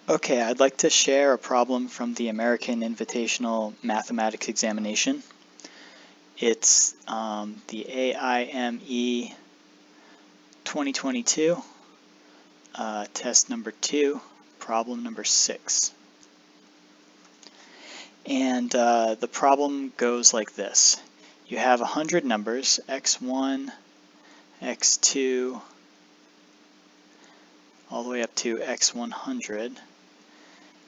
Okay, I'd like to share a problem from the American Invitational Mathematics Examination. It's the AIME 2022, test number 2, problem number 6. And the problem goes like this. You have 100 numbers, x1, x2, all the way up to x100.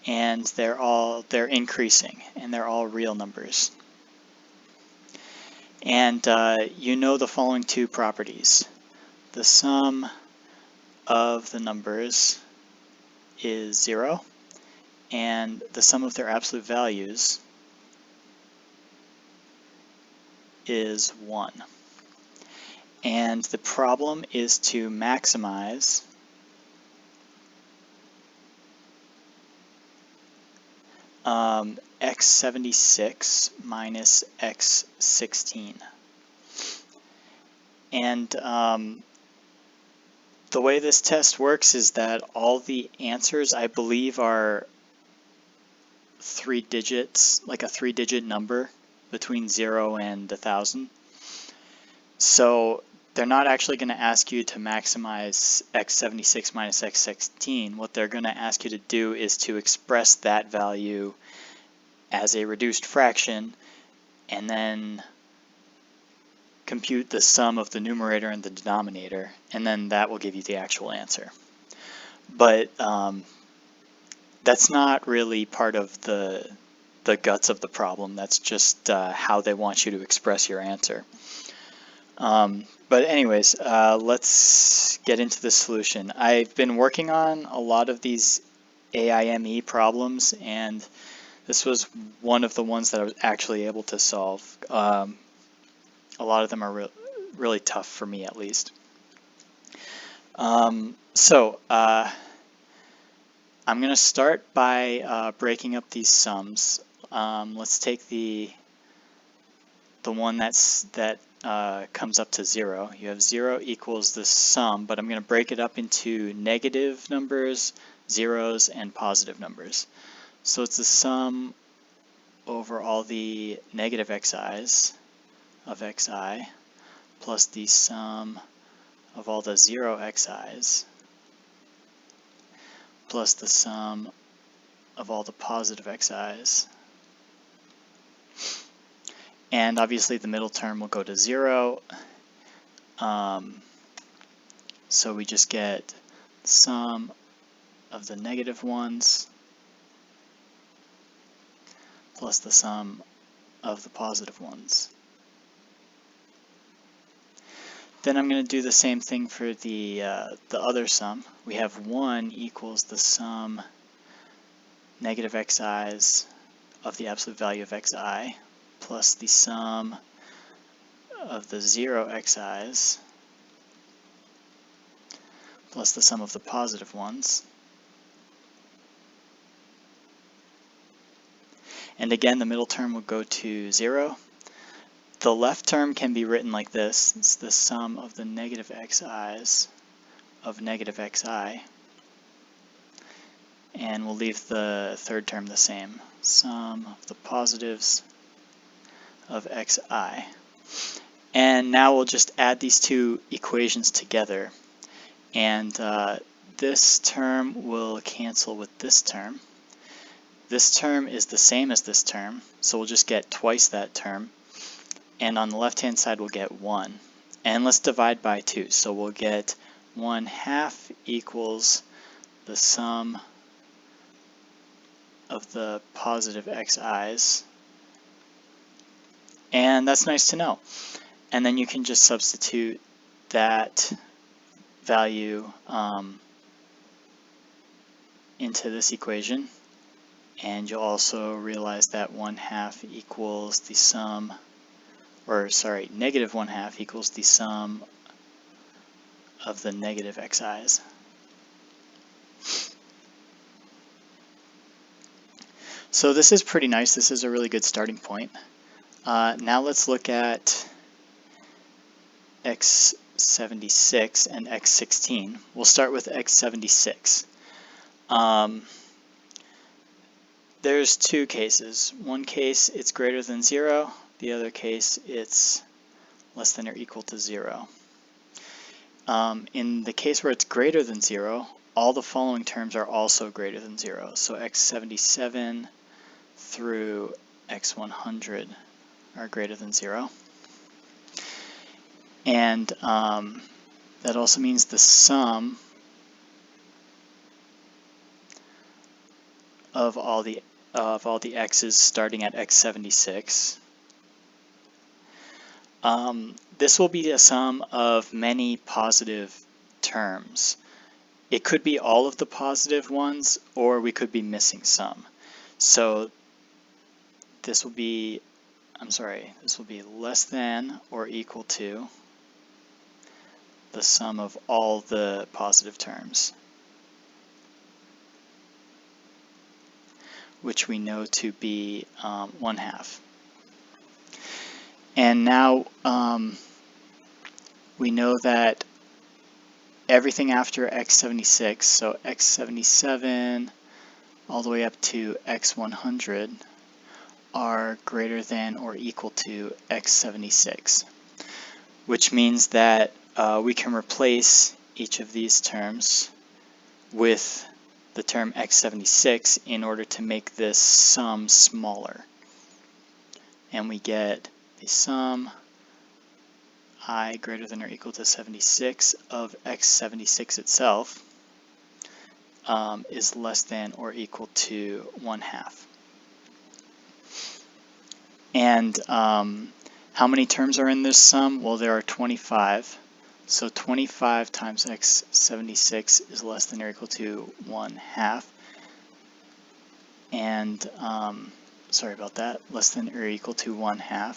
And they're increasing, and they're all real numbers. And you know the following two properties. The sum of the numbers is 0, and the sum of their absolute values is 1. And the problem is to maximize x76 minus x16. And the way this test works is that all the answers, I believe, are 3 digits, like a 3-digit number between 0 and 1,000. So they're not actually going to ask you to maximize x76 minus x16. What they're going to ask you to do is to express that value as a reduced fraction and then compute the sum of the numerator and the denominator, and then that will give you the actual answer. But that's not really part of the guts of the problem. That's just how they want you to express your answer. But anyways, let's get into the solution. I've been working on a lot of these AIME problems, and this was one of the ones that I was actually able to solve. A lot of them are really tough for me, at least. I'm going to start by breaking up these sums. Let's take the one that comes up to 0. You have 0 equals the sum, but I'm going to break it up into negative numbers, zeros, and positive numbers. So it's the sum over all the negative xi's of xi plus the sum of all the 0 xi's plus the sum of all the positive xi's. And obviously the middle term will go to 0. So we just get the sum of the negative ones plus the sum of the positive ones. Then I'm going to do the same thing for the other sum. We have 1 equals the sum negative xi's of the absolute value of xi plus the sum of the 0 xi's plus the sum of the positive ones. And again, the middle term will go to 0. The left term can be written like this. It's the sum of the negative xi's of negative xi. And we'll leave the third term the same. Sum of the positives of xi. And now we'll just add these two equations together. And this term will cancel with this term. This term is the same as this term, so we'll just get twice that term. And on the left-hand side, we'll get 1. And let's divide by 2. So we'll get 1/2 equals the sum of the positive xi's. And that's nice to know. And then you can just substitute that value into this equation. And you'll also realize that 1/2 equals the sum, or sorry, negative 1/2 equals the sum of the negative xi's. So this is pretty nice. This is a really good starting point. Now let's look at x76 and x16. We'll start with x76. there's two cases. One case it's greater than 0, the other case it's less than or equal to 0. In the case where it's greater than 0, all the following terms are also greater than 0. So x77 through x100 are greater than 0. And that also means the sum of all the x's starting at x76. This will be a sum of many positive terms. It could be all of the positive ones, or we could be missing some. So this will be, this will be less than or equal to the sum of all the positive terms, which we know to be 1/2. And now we know that everything after x76, so x77 all the way up to x100, are greater than or equal to x76, which means that we can replace each of these terms with the term x76 in order to make this sum smaller. And we get the sum I greater than or equal to 76 of x76 itself is less than or equal to 1/2. And how many terms are in this sum? Well, there are 25. So 25 times x76 is less than or equal to 1/2. And sorry about that, less than or equal to 1/2.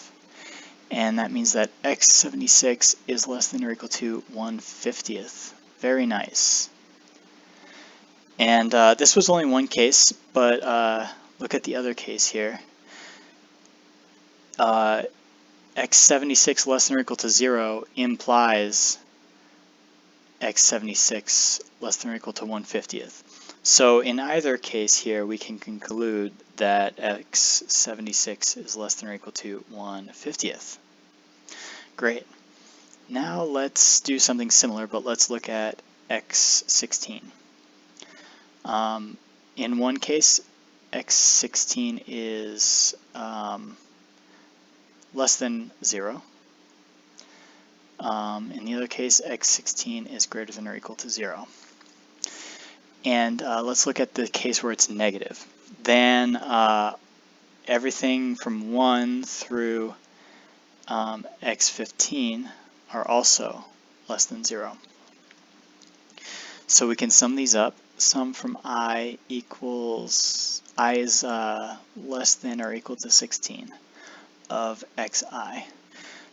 And that means that x76 is less than or equal to 1/50th. Very nice. And this was only one case, but look at the other case here. x76 less than or equal to 0 implies x76 less than or equal to 1/50th. So in either case here, we can conclude that x76 is less than or equal to 1/50th. Great. Now let's do something similar, but let's look at x16. In one case, x16 is less than 0. In the other case, x16 is greater than or equal to 0. And let's look at the case where it's negative. Then everything from 1 through x15 are also less than 0. So we can sum these up. Sum from I is less than or equal to 16 of xi.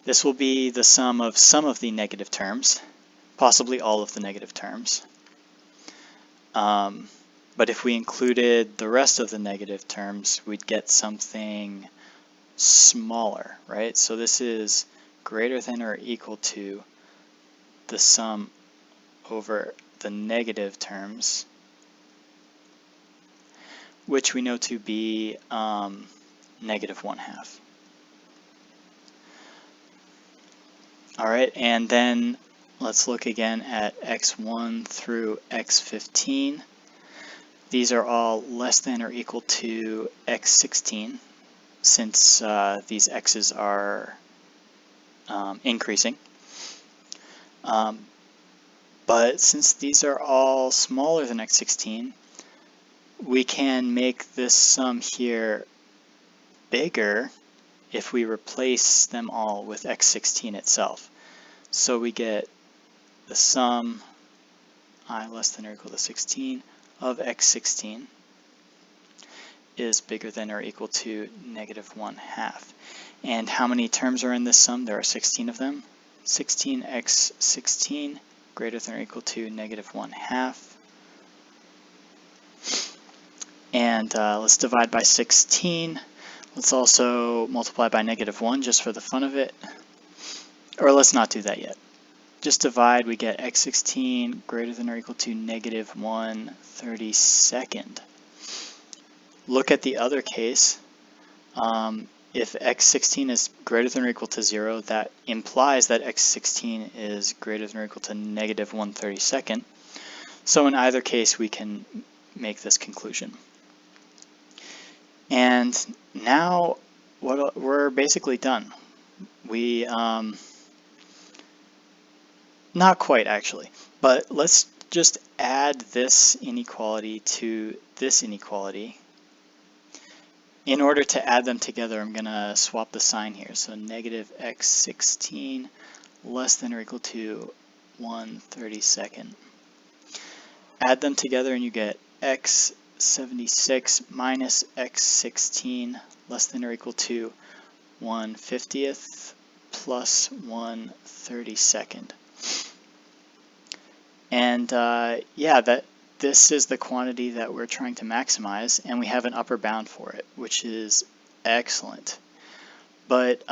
This will be the sum of some of the negative terms, possibly all of the negative terms. But if we included the rest of the negative terms, we'd get something smaller, right? So this is greater than or equal to the sum over the negative terms, which we know to be negative 1/2. All right, and then let's look again at x1 through x15. These are all less than or equal to x16, since these x's are increasing. But since these are all smaller than x16, we can make this sum here bigger if we replace them all with x16 itself. So we get the sum I less than or equal to 16 of x16 is bigger than or equal to negative 1/2. And how many terms are in this sum? There are 16 of them. 16x16 greater than or equal to negative 1/2. And let's divide by 16. Let's also multiply by negative 1 just for the fun of it. Or let's not do that yet. Just divide, we get x16 greater than or equal to negative 1/32. look at the other case. If x16 is greater than or equal to 0, that implies that x16 is greater than or equal to negative 1/32. So in either case, we can make this conclusion. And now we're basically done. We, not quite actually, but let's just add this inequality to this inequality. In order to add them together, I'm going to swap the sign here. So negative x16 less than or equal to 1/32. Add them together and you get x76 minus x16 less than or equal to 1/50 plus 1/32. And yeah, this is the quantity that we're trying to maximize, and we have an upper bound for it, which is excellent. But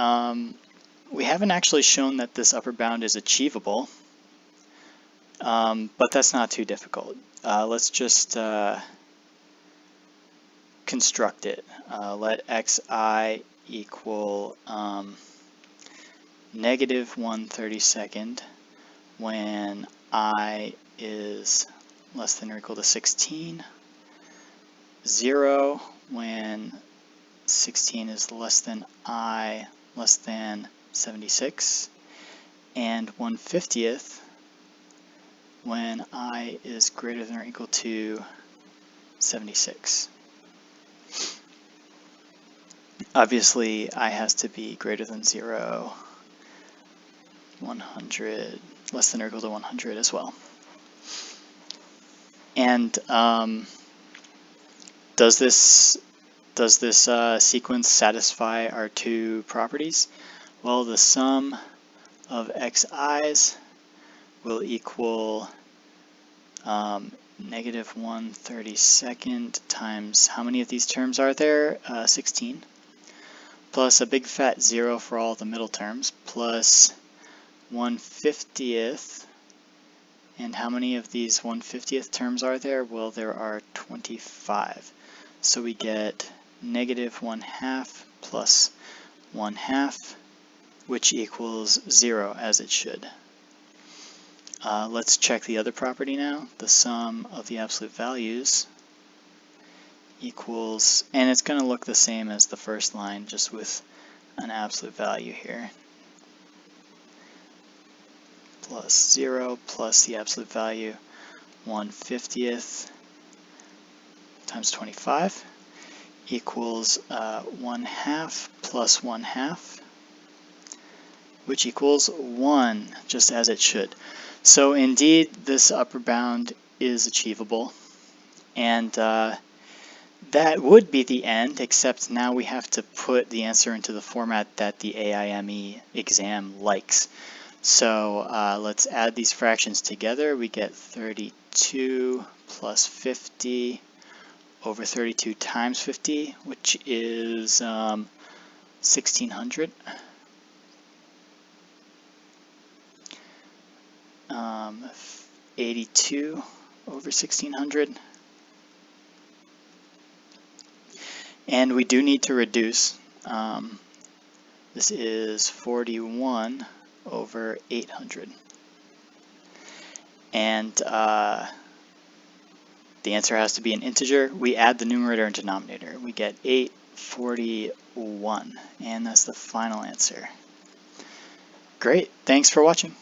we haven't actually shown that this upper bound is achievable, but that's not too difficult. Let's just construct it. Let xi equal negative 1/32 when I is less than or equal to 16, 0 when 16 is less than I less than 76, and 1/50 when I is greater than or equal to 76. Obviously, I has to be greater than 0, 100, less than or equal to 100 as well. And does this sequence satisfy our two properties? Well, the sum of xi's will equal negative 1/32 times, how many of these terms are there? 16. Plus a big fat 0 for all the middle terms, plus 1/50. And how many of these 1/50 terms are there? Well, there are 25. So we get negative 1/2 plus 1/2, which equals 0, as it should. Let's check the other property now. The sum of the absolute values equals, and it's going to look the same as the first line, just with an absolute value here. Plus 0 plus the absolute value 1/50 times 25 equals 1/2 plus 1/2, which equals 1, just as it should. So indeed, this upper bound is achievable, and that would be the end, except now we have to put the answer into the format that the AIME exam likes. So let's add these fractions together. We get 32 plus 50 over 32 times 50, which is 1600. 82 over 1600. And we do need to reduce. This is 41 over 800. And the answer has to be an integer. We add the numerator and denominator. We get 841, and that's the final answer. Great, thanks for watching.